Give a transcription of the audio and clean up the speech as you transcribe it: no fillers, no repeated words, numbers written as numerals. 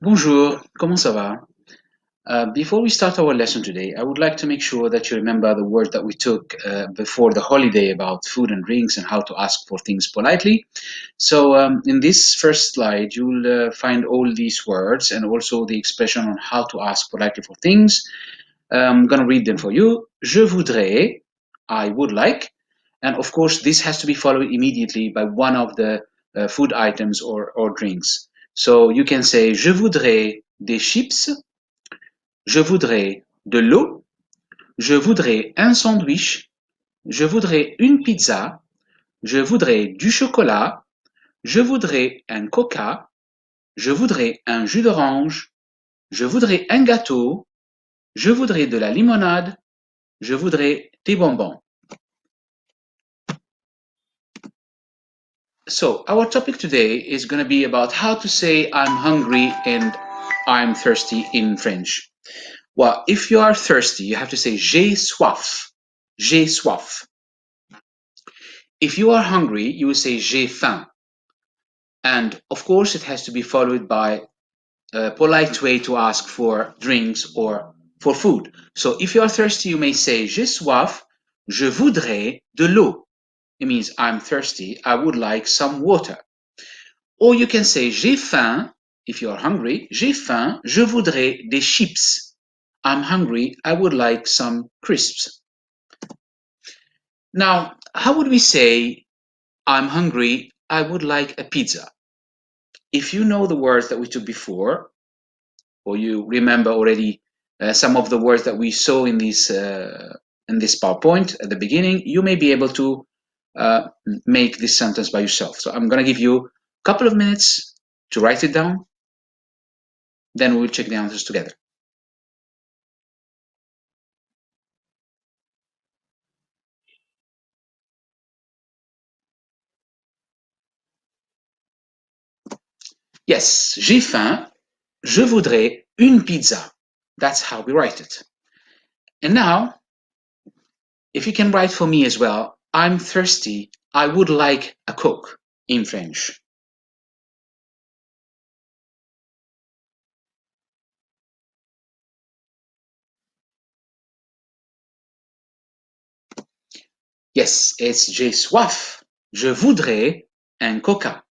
Bonjour, comment ça va? Before we start our lesson today, I would like to make sure that you remember the words that we took before the holiday about food and drinks and how to ask for things politely. So in this first slide, you'll find all these words and also the expression on how to ask politely for things. I'm going to read them for you. Je voudrais, I would like, and of course this has to be followed immediately by one of the food items or drinks. So you can say je voudrais des chips, je voudrais de l'eau, je voudrais un sandwich, je voudrais une pizza, je voudrais du chocolat, je voudrais un coca, je voudrais un jus d'orange, je voudrais un gâteau, je voudrais de la limonade, je voudrais des bonbons. So our topic today is going to be about how to say I'm hungry and I'm thirsty in French. Well, if you are thirsty, you have to say j'ai soif. J'ai soif. If you are hungry, you will say j'ai faim. And of course, it has to be followed by a polite way to ask for drinks or for food. So if you are thirsty, you may say j'ai soif, je voudrais de l'eau. It means I'm thirsty, I would like some water. Or you can say j'ai faim, if you are hungry, j'ai faim, je voudrais des chips. I'm hungry, I would like some crisps. Now, how would we say I'm hungry, I would like a pizza? If you know the words that we took before, or you remember already some of the words that we saw in this PowerPoint at the beginning, you may be able to make this sentence by yourself. So I'm going to give you a couple of minutes to write it down. Then we will check the answers together. Yes, j'ai faim, je voudrais une pizza. That's how we write it. And now, if you can write for me as well, I'm thirsty, I would like a Coke in French. Yes, it's j'ai soif. Je voudrais un coca.